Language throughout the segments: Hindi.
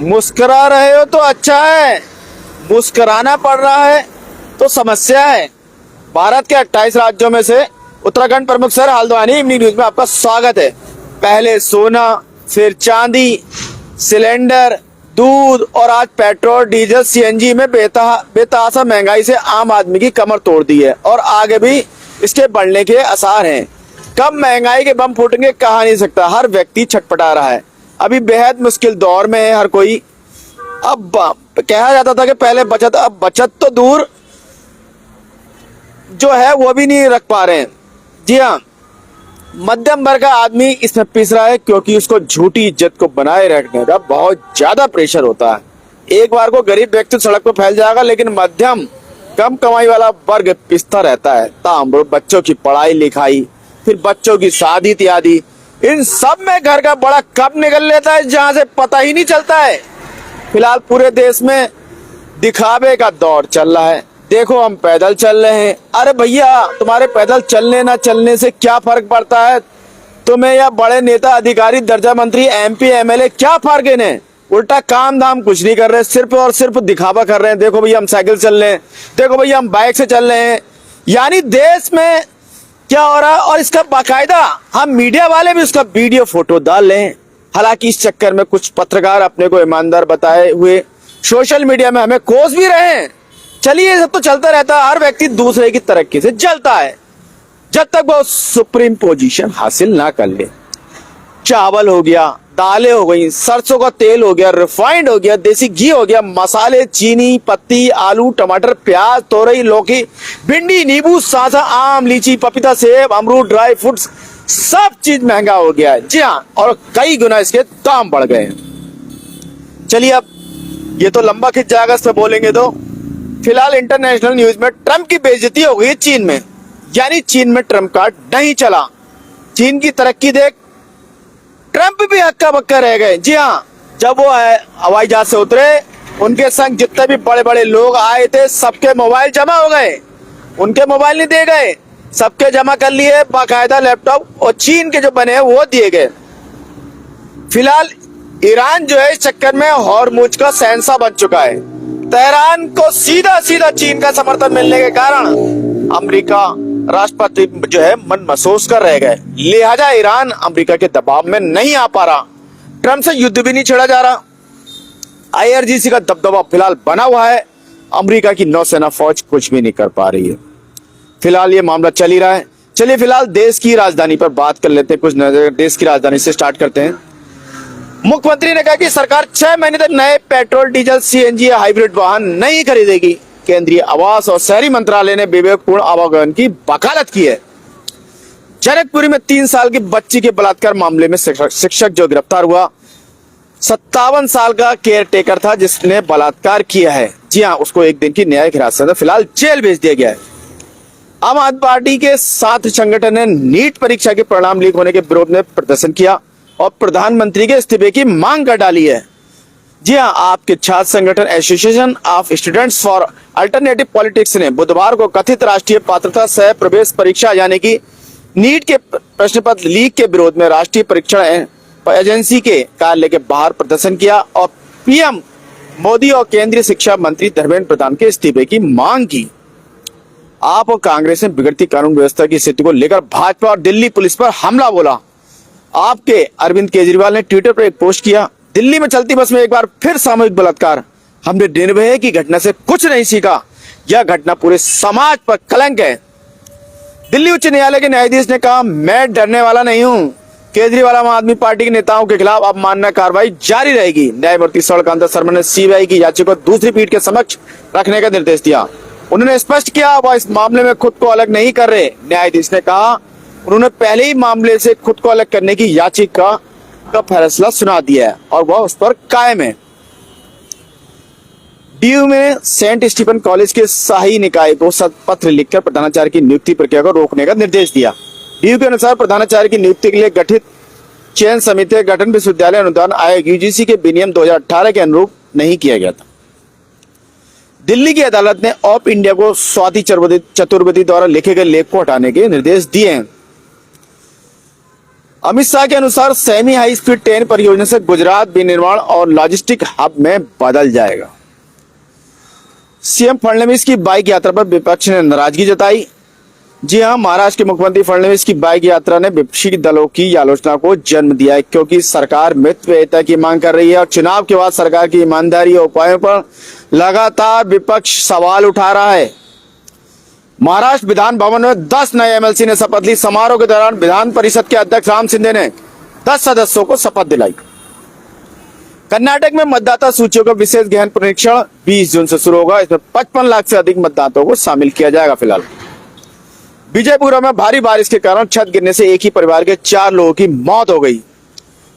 मुस्कुरा रहे हो तो अच्छा है, मुस्कुराना पड़ रहा है तो समस्या है। भारत के 28 राज्यों में से उत्तराखंड प्रमुख सर हल्द्वानी इवनिंग न्यूज में आपका स्वागत है। पहले सोना, फिर चांदी, सिलेंडर, दूध और आज पेट्रोल, डीजल, सीएनजी में बेतहाशा महंगाई से आम आदमी की कमर तोड़ दी है और आगे भी इसके बढ़ने के आसार हैं। कब महंगाई के बम फूटेंगे कहा नहीं सकता, हर व्यक्ति छटपटा रहा है। अभी बेहद मुश्किल दौर में है हर कोई। अब कहा जाता था कि पहले बचत, अब बचत तो दूर जो है वो भी नहीं रख पा रहे हैं। जी हाँ, मध्यम वर्ग का आदमी इसमें पिस रहा है क्योंकि उसको झूठी इज्जत को बनाए रखने का बहुत ज्यादा प्रेशर होता है। एक बार को गरीब व्यक्ति सड़क पर फैल जाएगा, लेकिन मध्यम कम कमाई वाला वर्ग पिसता रहता है। बच्चों की पढ़ाई लिखाई, फिर बच्चों की शादी इत्यादि, इन सब में घर का बड़ा कब निकल लेता है जहां से पता ही नहीं चलता है। फिलहाल पूरे देश में दिखावे का दौर चल रहा है। देखो हम पैदल चल रहे हैं। अरे भैया, तुम्हारे पैदल चलने ना चलने से क्या फर्क पड़ता है? तुम्हें या बड़े नेता, अधिकारी, दर्जा मंत्री, एमपी, एमएलए क्या फर्क इन्हें? उल्टा काम धाम कुछ नहीं कर रहे, सिर्फ और सिर्फ दिखावा कर रहे हैं। देखो भैया हम साइकिल चल रहे हैं, देखो भैया हम बाइक से चल रहे हैं। यानी देश में क्या हो रहा है, और इसका बाकायदा हम मीडिया वाले भी उसका वीडियो फोटो डाल रहे हैं। हालांकि इस चक्कर में कुछ पत्रकार अपने को ईमानदार बताए हुए सोशल मीडिया में हमें कोस भी रहे हैं। चलिए, ये सब तो चलता रहता है। हर व्यक्ति दूसरे की तरक्की से जलता है जब तक वो सुप्रीम पोजीशन हासिल ना कर ले। चावल हो गया, दालें हो गई, सरसों का तेल हो गया, रिफाइंड हो गया, देसी घी हो गया, मसाले, चीनी, पत्ती, आलू, टमाटर, प्याज, तोरई, लौकी, भिंडी, नींबू, साझा, आम, लीची, पपीता, सेब, अमरूद, ड्राई फ्रूट्स, सब चीज महंगा हो गया है। जी हाँ, और कई गुना इसके दाम बढ़ गए हैं। चलिए, अब ये तो लंबा खिंच जाएगा, इस पे बोलेंगे तो। फिलहाल इंटरनेशनल न्यूज में ट्रंप की बेइज्जती हो गई है चीन में। यानी चीन में ट्रंप कार्ड नहीं चला। चीन की तरक्की देख ट्रंप भी हक्का बक्का रह गए। जी हाँ, जब वो हवाई जहाज से उतरे, उनके संग जितने भी बड़े बड़े लोग आए थे, सबके मोबाइल जमा हो गए। उनके मोबाइल नहीं दे गए, सबके जमा कर लिए, बाकायदा लैपटॉप और चीन के जो बने हैं वो दिए गए। फिलहाल ईरान जो है इस चक्कर में हॉर्मुज का शहंशाह बन चुका है। तेहरान को सीधा सीधा चीन का समर्थन मिलने के कारण अमेरिका राष्ट्रपति जो है मन महसूस कर रह गए। लिहाजा ईरान अमेरिका के दबाव में नहीं आ पा रहा। ट्रंप से युद्ध भी नहीं छेड़ा जा रहा। आईआरजीसी का दबदबा फिलहाल बना हुआ है। अमेरिका की नौसेना फौज कुछ भी नहीं कर पा रही है। फिलहाल ये मामला चल ही रहा है। चलिए फिलहाल देश की राजधानी पर बात कर लेते हैं। कुछ नजर देश की राजधानी से स्टार्ट करते हैं। मुख्यमंत्री ने कहा कि सरकार 6 महीने तक नए पेट्रोल, डीजल, सीएनजी या हाइब्रिड वाहन नहीं खरीदेगी। केंद्रीय आवास और शहरी मंत्रालय ने विवेकपूर्ण आवागमन की वकालत की है। जनकपुरी में 3 साल की बच्ची के बलात्कार मामले में शिक्षक जो गिरफ्तार हुआ, 57 साल का केयर टेकर था जिसने बलात्कार किया है। जी हाँ, उसको 1 दिन की न्यायिक हिरासत में फिलहाल जेल भेज दिया गया है। आम आदमी पार्टी के 7 संगठन ने नीट परीक्षा के परिणाम लीक होने के विरोध में प्रदर्शन किया और प्रधानमंत्री के इस्तीफे की मांग कर डाली है। जी हाँ, आपके छात्र संगठन association of students for alternative politics ने बुधवार को कथित राष्ट्रीय पात्रता सह प्रवेश परीक्षा यानी कि नीट के प्रश्न पत्र लीक के विरोध में राष्ट्रीय परीक्षण एजेंसी के कार्यालय के बाहर प्रदर्शन किया और पीएम मोदी और केंद्रीय शिक्षा मंत्री धर्मेंद्र प्रधान के इस्तीफे की मांग की। आप और कांग्रेस ने बिगड़ती कानून व्यवस्था की स्थिति को लेकर भाजपा और दिल्ली पुलिस पर हमला बोला। आपके अरविंद केजरीवाल ने ट्विटर पर एक पोस्ट किया, दिल्ली में चलती बस में एक बार फिर सामूहिक बलात्कार। हमने निर्भया की घटना से कुछ नहीं सीखा। यह घटना पूरे समाज पर कलंक है। दिल्ली उच्च न्यायालय के न्यायाधीश ने कहा, मैं डरने वाला नहीं हूं। केजरीवाल आम आदमी पार्टी के नेताओं के खिलाफ अवमानना कार्रवाई जारी रहेगी। न्यायमूर्ति शरदकांत शर्मा ने सीबीआई की याचिका को दूसरी पीठ के समक्ष रखने का निर्देश दिया। उन्होंने स्पष्ट किया वह इस मामले में खुद को अलग नहीं कर रहे। न्यायाधीश ने कहा, उन्होंने पहले ही मामले से खुद को अलग करने की याचिका का फैसला सुना दिया है और वह उस पर कायम है। डीयू में सेंट स्टीफन कॉलेज के शाही निकाय को पत्र लिखकर प्रधानाचार्य की नियुक्ति प्रक्रिया को रोकने का निर्देश दिया। डीयू के अनुसार प्रधानाचार्य की नियुक्ति के लिए गठित चयन समिति का गठन विश्वविद्यालय अनुदान आयोग यूजीसी के विनियम 2018 के अनुरूप नहीं किया गया था। दिल्ली की अदालत ने ऑफ इंडिया को स्वाति चतुर्वेदी द्वारा लिखे गए लेख को हटाने के निर्देश दिए हैं। अमित शाह के अनुसार सेमी हाई स्पीड ट्रेन परियोजना से गुजरात विनिर्माण और लॉजिस्टिक हब में बदल जाएगा। सीएम फडणवीस की बाइक यात्रा पर विपक्ष ने नाराजगी जताई। जी हां, महाराष्ट्र के मुख्यमंत्री फडणवीस की बाइक यात्रा ने विपक्षी दलों की आलोचना को जन्म दिया है, क्योंकि सरकार मितव्ययिता की मांग कर रही है और चुनाव के बाद सरकार की ईमानदारी और उपायों पर लगातार विपक्ष सवाल उठा रहा है। महाराष्ट्र विधान भवन में 10 नए एमएलसी ने शपथ ली। समारोह के दौरान विधान परिषद के अध्यक्ष राम शिंदे ने 10 सदस्यों को शपथ दिलाई। कर्नाटक में मतदाता सूचियों का विशेष गहन परीक्षण 20 जून से शुरू होगा। इसमें 55 लाख से अधिक मतदाताओं को शामिल किया जाएगा। फिलहाल विजयपुरा में भारी बारिश के कारण छत गिरने से एक ही परिवार के 4 लोगों की मौत हो गई।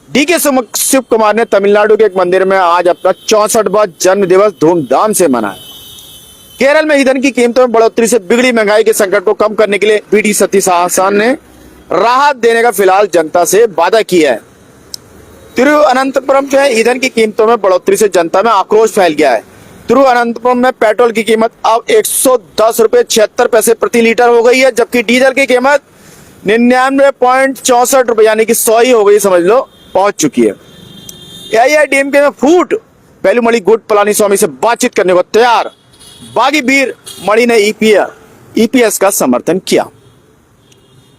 डीके शिव कुमार ने तमिलनाडु के एक मंदिर में आज अपना 64वां जन्म दिवस धूमधाम से मनाया। केरल में ईंधन की कीमतों में बढ़ोतरी से बिगड़ी महंगाई के संकट को कम करने के लिए वीडी सतीशासन ने राहत देने का फिलहाल जनता से वादा किया है। तिरुवनंतपुरम में ईंधन की कीमतों में बढ़ोतरी से जनता में आक्रोश फैल गया है। तिरुवनंतपुरम में पेट्रोल की कीमत अब 110 रुपए 76 पैसे प्रति लीटर हो गई है, जबकि डीजल की कीमत 99.64 रुपए यानी कि 100 ही हो गई, समझ लो, पहुंच चुकी है। एआईएडीएमके में फूट। वेलुमणि गुट पलानीस्वामी से बातचीत करने को तैयार। बागी वीर मणि ने ईपीएस का समर्थन किया।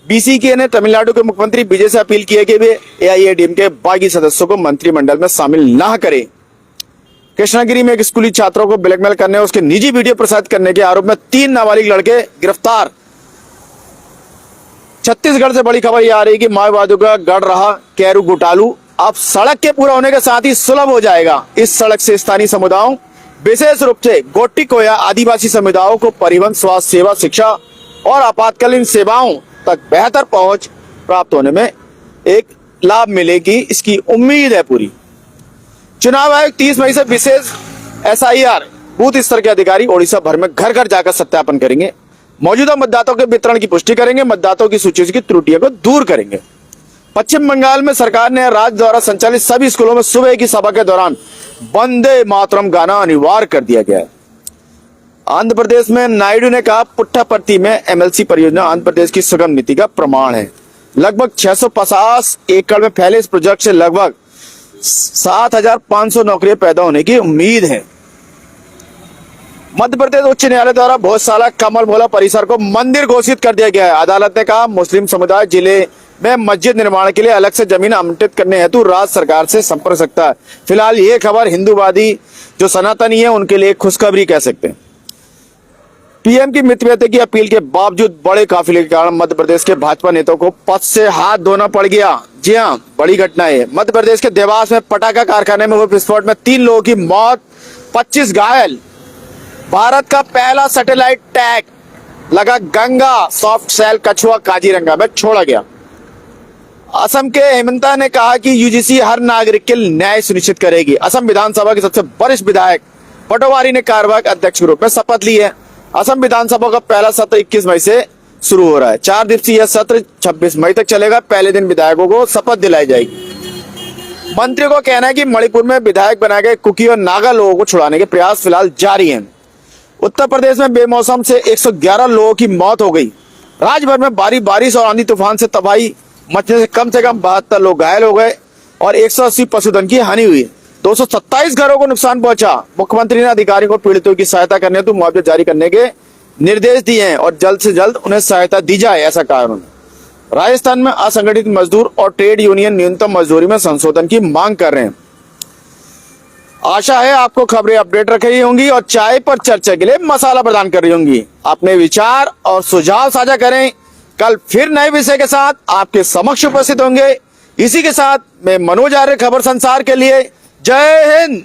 बीसीके ने तमिलनाडु के मुख्यमंत्री विजय से अपील की है कि वे एआईएडीएमके बागी सदस्यों को मंत्रिमंडल में शामिल न करें। कृष्णागिरी में एक स्कूली छात्रों को ब्लैकमेल करने और उसके निजी वीडियो प्रसारित करने के आरोप में 3 नाबालिग लड़के गिरफ्तार। छत्तीसगढ़ से बड़ी खबर यह आ रही है कि माओवादियों का गढ़ रहा कैरू घोटालू अब सड़क के पूरा होने के साथ ही सुलभ हो जाएगा। इस सड़क से स्थानीय समुदायों, विशेष रूप से गोटी कोया आदिवासी समुदायों को परिवहन, स्वास्थ्य सेवा, शिक्षा और आपातकालीन सेवाओं तक बेहतर पहुंच प्राप्त होने में एक लाभ मिलेगी, इसकी उम्मीद है पूरी। चुनाव आयोग 30 मई से विशेष एसआईआर बूथ स्तर के अधिकारी ओडिशा भर में घर घर जाकर सत्यापन करेंगे। मौजूदा मतदाताओं के वितरण की पुष्टि करेंगे, मतदाताओं की सूची की त्रुटियों को दूर करेंगे। पश्चिम बंगाल में सरकार ने राज्य द्वारा संचालित सभी स्कूलों में सुबह की सभा के दौरान वंदे मातरम गाना अनिवार्य कर दिया गया है। आंध्र प्रदेश में नायडू ने कहा, पुट्टापर्थी में एमएलसी परियोजना आंध्र प्रदेश की सुगम नीति का प्रमाण है। लगभग 650 एकड़ में फैले इस प्रोजेक्ट से लगभग 7,500 नौकरियां पैदा होने की उम्मीद है। मध्य प्रदेश उच्च न्यायालय द्वारा भोजशाला कमल भोला परिसर को मंदिर घोषित कर दिया गया है। अदालत ने कहा, मुस्लिम समुदाय जिले में मस्जिद निर्माण के लिए अलग से जमीन आवंटित करने हेतु राज्य सरकार से संपर्क सकता है। फिलहाल ये खबर हिंदूवादी जो सनातनी है उनके लिए खुशखबरी कह सकते हैं। पीएम की मितव्ययिता की अपील के बावजूद बड़े काफिले के कारण मध्य प्रदेश के भाजपा नेताओं को पद से हाथ धोना पड़ गया। जी हां, बड़ी घटना है। मध्य प्रदेश के देवास में पटाखा कारखाने में हुए विस्फोट में 3 लोगों की मौत, 25 घायल। भारत का पहला सैटेलाइट टैग लगा गंगा सॉफ्ट सेल कछुआ काजीरंगा में छोड़ा गया। असम के हेमंता ने कहा कि यूजीसी हर नागरिक के लिए न्याय सुनिश्चित करेगी। असम विधानसभा के सबसे वरिष्ठ विधायक पटोवारी ने कार्यवाहक अध्यक्ष के रूप में शपथ ली है। असम विधानसभा का पहला सत्र 21 मई से शुरू हो रहा है। 4 दिवसीय यह सत्र 26 मई तक चलेगा। पहले दिन विधायकों को शपथ दिलाई जाएगी। मंत्रियों का कहना है कि मणिपुर में विधायक बनाए गए कुकी और नागा लोगों को छुड़ाने के प्रयास फिलहाल जारी हैं। उत्तर प्रदेश में बेमौसम से 111 लोगों की मौत हो गई। राज्य भर में भारी बारिश और आंधी तूफान से तबाही मचने से कम 72 लोग घायल हो गए और 180 पशुधन की हानि हुई। 227 घरों को नुकसान पहुंचा। मुख्यमंत्री ने अधिकारियों को पीड़ितों की सहायता करने हेतु मुआवजा जारी करने के निर्देश दिए हैं और जल्द से जल्द उन्हें सहायता दी जाए, ऐसा कहा उन्होंने। राजस्थान में असंगठित मजदूर और ट्रेड यूनियन न्यूनतम मजदूरी में संशोधन की मांग कर रहे हैं। आशा है आपको खबरें अपडेट रख रही होंगी और चाय पर चर्चा के लिए मसाला प्रदान कर रही होंगी। अपने विचार और सुझाव साझा करें। कल फिर नए विषय के साथ आपके समक्ष उपस्थित होंगे। इसी के साथ मैं मनोज आर्य, खबर संसार के लिए जय हिंद।